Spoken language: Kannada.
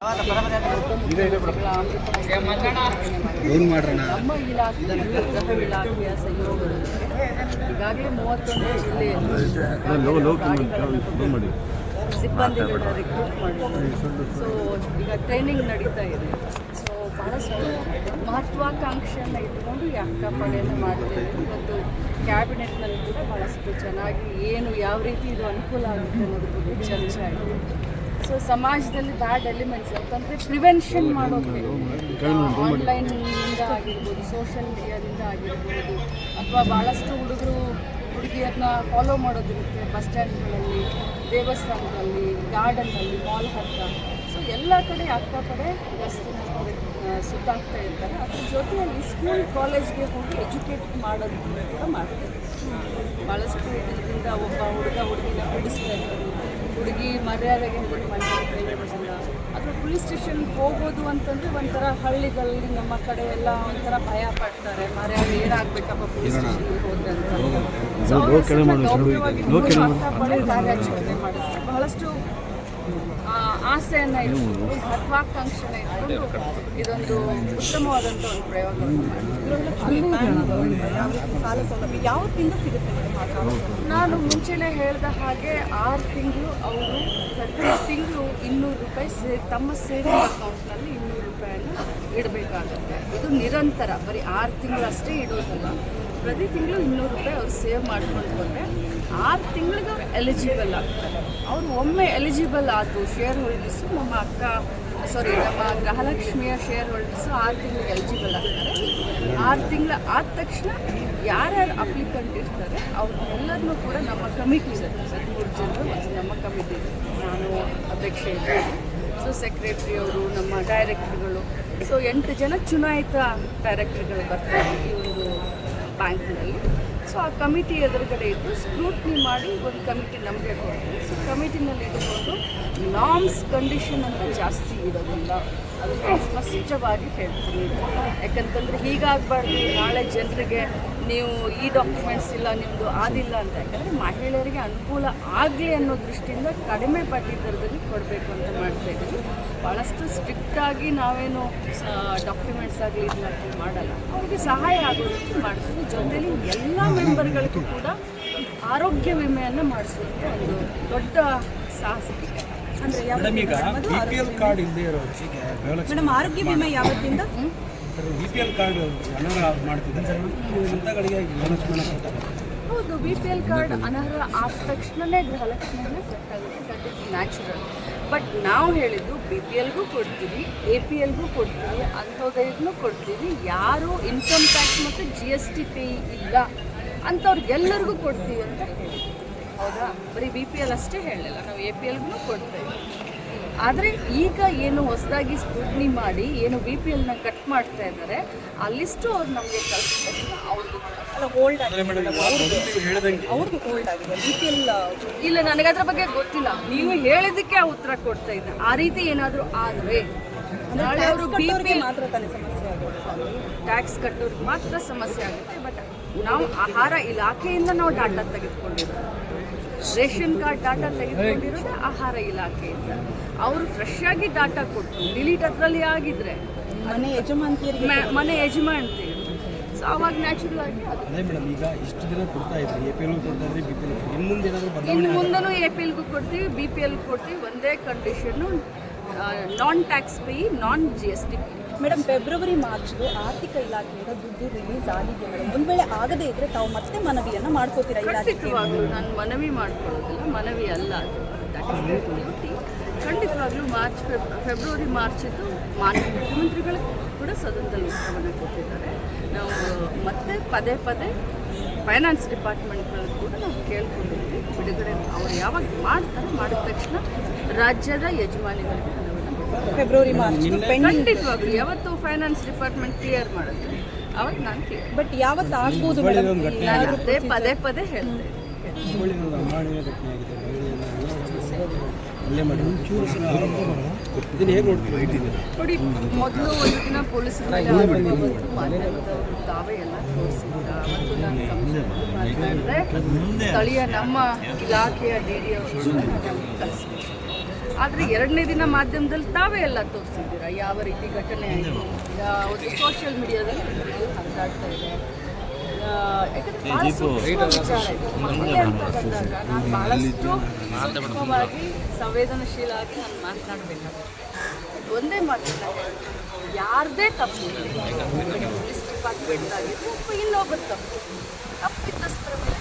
ಏನು ಮಾಡೋಣ ನಮ್ಮ ಇಲಾಖೆ ಗೃಹ ಇಲಾಖೆಯ ಸಹಯೋಗದೊಂದಿಗೆ ಈಗಾಗಲೇ 31 ಜಿಲ್ಲೆಯಲ್ಲಿ ಸಿಬ್ಬಂದಿಗಳನ್ನ ರಿಕ್ರೂಟ್ ಮಾಡಿದ್ದಾರೆ. ಸೊ ಈಗ ಟ್ರೈನಿಂಗ್ ನಡೀತಾ ಇದೆ. ಸೊ ಬಹಳಷ್ಟು ಮಹತ್ವಾಕಾಂಕ್ಷೆಯನ್ನು ಇಟ್ಕೊಂಡು ಈ ಅಕ್ಕಪಡೆಯನ್ನು ಮಾಡ್ತೇವೆ. ಇವತ್ತು ಕ್ಯಾಬಿನೆಟ್ನಲ್ಲಿ ಕೂಡ ಬಹಳಷ್ಟು ಚೆನ್ನಾಗಿ ಏನು ಯಾವ ರೀತಿ ಇದು ಅನುಕೂಲ ಆಗುತ್ತೆ ಅನ್ನೋದ್ರ ಬಗ್ಗೆ ಚರ್ಚೆ ಆಗಿದೆ. ಸೊ ಸಮಾಜದಲ್ಲಿ ಬ್ಯಾಡ್ ಎಲಿಮೆಂಟ್ಸ್ ಅಂತಂದರೆ ಪ್ರಿವೆನ್ಷನ್ ಮಾಡೋಕ್ಕೆ ಆನ್ಲೈನಿಂದ ಆಗಿರ್ಬೋದು, ಸೋಷಿಯಲ್ ಮೀಡಿಯಾದಿಂದ ಆಗಿರ್ಬೋದು, ಅಥವಾ ಭಾಳಷ್ಟು ಹುಡುಗರು ಹುಡುಗಿಯರನ್ನ ಫಾಲೋ ಮಾಡೋದಿರುತ್ತೆ ಬಸ್ ಸ್ಟ್ಯಾಂಡ್ಗಳಲ್ಲಿ, ದೇವಸ್ಥಾನದಲ್ಲಿ, ಗಾರ್ಡನ್ನಲ್ಲಿ, ಮಾಲ್ ಹತ್ರ. ಸೊ ಎಲ್ಲ ಕಡೆ ಅಕ್ಕಪಡೆ ಗಸ್ತಿನ ಸುತ್ತಾಗ್ತಾ ಇರ್ತಾರೆ. ಅದ್ರ ಜೊತೆಯಲ್ಲಿ ಸ್ಕೂಲ್ ಕಾಲೇಜ್ಗೆ ಹೋಗಿ ಎಜುಕೇಟ್ ಮಾಡೋದು ಕೂಡ ಮಾಡ್ತಾರೆ. ಭಾಳಷ್ಟು ಇದರಿಂದ ಒಬ್ಬ ಹುಡುಗಿನ ಬಿಡಿಸ್ತಾ ಇರ್ತಾರೆ. ಹುಡುಗಿ ಮರ್ಯಾದೆಗೆ ಹೆದರಿ ಮನೆಯಲ್ಲಿ ಕೈಗೊಳ್ಳೋದಿಲ್ಲ. ಅಥವಾ ಪೊಲೀಸ್ ಸ್ಟೇಷನ್ಗೆ ಹೋಗೋದು ಅಂತಂದರೆ ಒಂಥರ ಹಳ್ಳಿಗಳಲ್ಲಿ ನಮ್ಮ ಕಡೆ ಎಲ್ಲ ಒಂಥರ ಭಯ ಪಡ್ತಾರೆ, ಮರ್ಯಾದೆ ಏನಾಗಬೇಕಪ್ಪ ಪೊಲೀಸ್ ಸ್ಟೇಷನ್ಗೆ ಹೋದ್ರೆ ಅಂತ. ಸೊ ಅಕ್ಕಪಡೆ ಕಾರ್ಯಾಚರಣೆ ಮಾಡುತ್ತೆ. ಬಹಳಷ್ಟು ಆಸೆಯನ್ನು ಇಟ್ಕೊಂಡು, ಮಹತ್ವಾಕಾಂಕ್ಷೆನ ಇಟ್ಕೊಂಡು ಇದೊಂದು ಉತ್ತಮವಾದಂಥ ಒಂದು ಪ್ರಯೋಗವನ್ನು ಸಾಲ ಸೌಲಭ್ಯ ಯಾವತ್ತಿಂದ ಸಿಗುತ್ತೆ? ನಾನು ಮುಂಚೆನೇ ಹೇಳಿದ ಹಾಗೆ 6 ತಿಂಗಳು ಅವರು ಪ್ರತಿ ತಿಂಗಳು 200 ರೂಪಾಯಿ ತಮ್ಮ ಸೇವಿಂಗ್ ಅಕೌಂಟ್ನಲ್ಲಿ 200 ರೂಪಾಯಿಯನ್ನು ಇಡಬೇಕಾಗುತ್ತೆ. ಇದು ನಿರಂತರ, ಬರೀ 6 ತಿಂಗಳು ಅಷ್ಟೇ ಇಡೋದಲ್ಲ. ಪ್ರತಿ ತಿಂಗಳು 200 ರೂಪಾಯಿ ಅವ್ರು ಸೇವ್ ಮಾಡ್ಕೊಂಡು ಬಂದರೆ 6 ತಿಂಗಳಿಗೆ ಅವ್ರು ಎಲಿಜಿಬಲ್ ಆಗ್ತಾರೆ. ಅವರು ಒಮ್ಮೆ ಎಲಿಜಿಬಲ್ ಆದವು ಶೇರ್ ಹೋಲ್ಡರ್ಸು, ನಮ್ಮ ಗೃಹಲಕ್ಷ್ಮಿಯ ಶೇರ್ ಹೋಲ್ಡರ್ಸು 6 ತಿಂಗಳಿಗೆ ಎಲಿಜಿಬಲ್ ಆಗ್ತಾರೆ. 6 ತಿಂಗಳ ಆದ ತಕ್ಷಣ ಯಾರ್ಯಾರು ಅಪ್ಲಿಕೆಂಟ್ ಇರ್ತಾರೆ ಅವ್ರನ್ನೆಲ್ಲರನ್ನೂ ಕೂಡ ನಮ್ಮ ಕಮಿಟಿ ಇದೆ, 13 ಜನರು ನಮ್ಮ ಕಮಿಟಿ ಇದೆ. ನಾನು ಅಧ್ಯಕ್ಷೆ ಇದ್ದೀನಿ. ಸೊ ಸೆಕ್ರೆಟ್ರಿ ಅವರು, ನಮ್ಮ ಡೈರೆಕ್ಟ್ರುಗಳು, ಸೊ 8 ಜನ ಚುನಾಯಿತ ಡೈರೆಕ್ಟರ್ಗಳು ಬರ್ತಾರೆ ಈ ಒಂದು ಬ್ಯಾಂಕ್ನಲ್ಲಿ. ಸೊ ಆ ಕಮಿಟಿ ಎದುರುಗಡೆ ಇದ್ದು ಸ್ಕ್ರೂಟ್ನಿ ಮಾಡಿ ಒಂದು ಕಮಿಟಿ ನಮಗೆ ಕೊಡ್ತೀವಿ. ಸೊ ಕಮಿಟಿನಲ್ಲಿ ಇಟ್ಕೊಂಡು ನಾರ್ಮ್ಸ್ ಕಂಡೀಷನ್ ಅಂತ ಜಾಸ್ತಿ ಇಡೋದಿಲ್ಲ, ಅದಕ್ಕೆ ಸ್ಪಷ್ಟವಾಗಿ ಹೇಳ್ತೀನಿ. ಯಾಕಂತಂದರೆ ಹೀಗಾಗಬಾರ್ದು, ನಾಳೆ ಜನರಿಗೆ ನೀವು ಈ ಡಾಕ್ಯುಮೆಂಟ್ಸ್ ಇಲ್ಲ, ನಿಮ್ಮದು ಆದಿಲ್ಲ ಅಂತ. ಯಾಕಂದರೆ ಮಹಿಳೆಯರಿಗೆ ಅನುಕೂಲ ಆಗಲಿ ಅನ್ನೋ ದೃಷ್ಟಿಯಿಂದ ಕಡಿಮೆ ಬಡ್ಡಿ ದರದಲ್ಲಿ ಕೊಡಬೇಕು ಅಂತ ಮಾಡ್ತಾಯಿದ್ದೀವಿ. ಭಾಳಷ್ಟು ಸ್ಟ್ರಿಕ್ಟಾಗಿ ನಾವೇನು ಡಾಕ್ಯುಮೆಂಟ್ಸ್ ಆಗಲಿ ಇದನ್ನಾಗಲಿ ಮಾಡಲ್ಲ, ಅವ್ರಿಗೆ ಸಹಾಯ ಆಗೋದಕ್ಕೆ ಮಾಡ್ತೀವಿ. ಜೊತೆಲಿ ಎಲ್ಲ ಮೆಂಬರ್ಗಳಿಗೂ ಕೂಡ ಆರೋಗ್ಯ ವಿಮೆಯನ್ನು ಮಾಡಿಸುವಂಥ ಒಂದು ದೊಡ್ಡ ಸಾಹಸಿಕೆ. ಅಂದರೆ ಕಾರ್ಡ್ ಇಲ್ಲದೆ ಇರೋರು ಮೇಡಮ್ ಆರೋಗ್ಯ ವಿಮೆ ಯಾವತ್ತಿಂದ? BPL ಕಾರ್ಡ್ ಅನರ್ಹ ಮಾಡ್ತಿದ್ದಾರೆ ಅಂತಗಳಿಗೆ ಗೃಹಲಕ್ಷ್ಮಿನ ಕೊಡ್ತಾರೆ. ಹೌದು, BPL ಕಾರ್ಡ್ ಅನರ್ಹ ಆದ ತಕ್ಷಣವೇ ಗೃಹಲಕ್ಷ್ಮಿಯನ್ನೇ ಕಟ್ಟಾಗುತ್ತೆ. That is natural. ಬಟ್ ನಾವು ಹೇಳಿದ್ದು BPLಗೂ ಕೊಡ್ತೀವಿ, APLಗೂ ಕೊಡ್ತೀವಿ, ಅಂಥೋದೈದನ್ನೂ ಕೊಡ್ತೀವಿ. ಯಾರು ಇನ್ಕಮ್ ಟ್ಯಾಕ್ಸ್ ಮತ್ತು GST ಪೇ ಇಲ್ಲ ಅಂಥವ್ರಿಗೆಲ್ಲರಿಗೂ ಕೊಡ್ತೀವಿ ಅಂತ ಹೇಳಿ. ಹೌದಾ, ಬರೀ BPL ಅಷ್ಟೇ ಹೇಳಲಿಲ್ಲ, ನಾವು APLಗೂ ಕೊಡ್ತೇವೆ. ಆದರೆ ಈಗ ಏನು ಹೊಸದಾಗಿ ಸ್ಕ್ರೂಟ್ನಿ ಮಾಡಿ ಏನು BPLನ ಕಟ್ ಮಾಡ್ತಾ ಇದ್ದಾರೆ, ಆ ಲಿಸ್ಟು ಅವ್ರು ನಮಗೆ ಕಳಿಸ್ಬೇಕು. ಅವ್ರಿಗೂ ಹೋಲ್ಡ್ ಆಗಿದೆ, ಅವ್ರಿಗೂ ಹೋಲ್ಡ್ ಆಗಿದೆ BPL. ಇಲ್ಲ, ನನಗದ್ರ ಬಗ್ಗೆ ಗೊತ್ತಿಲ್ಲ. ನೀವು ಹೇಳಿದ್ದಕ್ಕೆ ಆ ಉತ್ತರ ಕೊಡ್ತಾ ಇದ್ದೆ. ಆ ರೀತಿ ಏನಾದರೂ ಆದರೆ ನಾಳೆ ಅವರು BPL ಮಾತ್ರ ತಾನೇ ಸಮಸ್ಯೆ ಆಗುತ್ತೆ, ಟ್ಯಾಕ್ಸ್ ಕಟ್ಟೋರಿಗೆ ಮಾತ್ರ ಸಮಸ್ಯೆ ಆಗುತ್ತೆ. ಬಟ್ ನಾವು ಆಹಾರ ಇಲಾಖೆಯಿಂದ ನಾವು ಡಾಟಾ ತೆಗೆದುಕೊಂಡಿರೋದು, ರೇಷನ್ ಕಾರ್ಡ್ ಡಾಟಾ ತೆಗೆದುಕೊಂಡಿರೋದು ಆಹಾರ ಇಲಾಖೆಯಿಂದ. ಅವರು ಫ್ರೆಶ್ ಆಗಿ ಡಾಟಾ ಕೊಟ್ಟು ಡಿಲೀಟ್ ಅದರಲ್ಲಿ ಆಗಿದ್ರೆ ಮನೆ ಯಜಮಾನ್ತಿ. ಸೊ ಅವಾಗ ನ್ಯಾಚುರಲ್ ಆಗಿ ಅದೇ ಮೇಡಮ್, ಈಗ ಇಷ್ಟು ದಿನ ಕೊಡ್ತಾ ಇದ್ರಿ, APL ಕೊಡ್ತಾ ಇದ್ರಿ, BPL ಇನ್ನು ಮುಂದೆ ಏನಾದರೂ ಇನ್ನು ಮುಂದೂ APLಗೂ ಕೊಡ್ತೀವಿ, BPL ಕೊಡ್ತೀವಿ. ಒಂದೇ ಕಂಡೀಷನ್ನು, ನಾನ್ ಟ್ಯಾಕ್ಸ್ ಪೇ, ನಾನ್ GST ಪೇ. ಮೇಡಮ್ ಫೆಬ್ರವರಿ ಮಾರ್ಚ್ಗೆ ಆರ್ಥಿಕ ಇಲಾಖೆಯಿಂದ ದುಡ್ಡು ರಿಲೀಸ್ ಆಗಿದೆ ಮೇಡಮ್. ಒಂದು ವೇಳೆ ಆಗದೇ ಇದ್ದರೆ ತಾವು ಮತ್ತೆ ಮನವಿಯನ್ನು ಮಾಡ್ಕೋತೀರಾ? ಖಂಡಿತವಾಗ್ಲೂ ನಾನು ಮನವಿ ಮಾಡ್ಕೊಳ್ಳೋದಿಲ್ಲ, ಮನವಿ ಅಲ್ಲ ಅದು, ದಟ್ ಇಸ್ ದೇರ್ ಡ್ಯೂಟಿ. ಖಂಡಿತವಾಗ್ಲೂ ಫೆಬ್ರವರಿ ಮಾರ್ಚಿದ್ದು ಮಾನ್ಯ ಮುಖ್ಯಮಂತ್ರಿಗಳು ಕೂಡ ಸದನದಲ್ಲಿ ಉತ್ತರವನ್ನು ಕೊಟ್ಟಿದ್ದಾರೆ. ನಾವು ಮತ್ತೆ ಪದೇ ಫೈನಾನ್ಸ್ ಡಿಪಾರ್ಟ್ಮೆಂಟ್ಗಳಲ್ಲಿ ಕೂಡ ನಾವು ಕೇಳ್ಕೊಂಡಿದ್ವಿ, ಬಿಡುಗಡೆ ಅವ್ರು ಯಾವಾಗ ಮಾಡ್ತಾರೆ, ಮಾಡಿದ ತಕ್ಷಣ ರಾಜ್ಯದ ಯಜಮಾನಿಗಳಿಗೆ ಫೆಬ್ರವರಿ ಮಾರ್ಚ್ ಖಂಡಿತವಾಗ್ಲೂ ಯಾವತ್ತು ಫೈನಾನ್ಸ್ ಡಿಪಾರ್ಟ್ಮೆಂಟ್ ಕ್ಲಿಯರ್ ಮಾಡುತ್ತೆ ಅವತ್ತು ನಾನು ಕ್ಲಿಯರ್. ಬಟ್ ಯಾವತ್ತು ಆಗ್ಬೋದು ಮೇಡಮ್? ಪದೇ ಹೇಳ್ತೇನೆ. ನೋಡಿ, ಮೊದಲು ಒಂದು ದಿನ ಪೊಲೀಸರ ಮೇಲೆ ದಾವೆ ಎಲ್ಲ ತೋರಿಸಿದ್ರು. ಅವತ್ತು ನಾನು ಮಾತಾಡಿದ್ರೆ ಸ್ಥಳೀಯ ನಮ್ಮ ಇಲಾಖೆಯ DD ಅವರು ಕಳಿಸಿದ್ರು. ಆದರೆ ಎರಡನೇ ದಿನ ಮಾಧ್ಯಮದಲ್ಲಿ ತಾವೇ ಎಲ್ಲ ತೋರಿಸಿದ್ದೀರಾ ಯಾವ ರೀತಿ ಘಟನೆ ಆಯಿತು, ಒಂದು ಸೋಷಿಯಲ್ ಮೀಡಿಯಾದಲ್ಲಿ ಹರಿದಾಡ್ತಾ ಇದೆ. ಯಾಕಂದರೆ ಭಾಳ ಸೂಕ್ಷ್ಮ ವಿಚಾರ ಇದೆ. ಮಹಿಳೆ ಅಂತ ಬಂದಾಗ ನಾನು ಭಾಳಷ್ಟು ಸೂಕ್ಷ್ಮವಾಗಿ ಸಂವೇದನಶೀಲ ಆಗಿ ನಾನು ಮಾತನಾಡಬೇಕಾಗುತ್ತೆ. ಒಂದೇ ಮಾತನ್ನ ಯಾರದೇ ತಪ್ಪು ಪೊಲೀಸ್ ಡಿಪಾರ್ಟ್ಮೆಂಟ್ ಆಗಿದ್ದು ಅಥವಾ ಇನ್ನೊಬ್ಬರು ತಪ್ಪಿದ್ದಸ್ತರ ಮೇಲೆ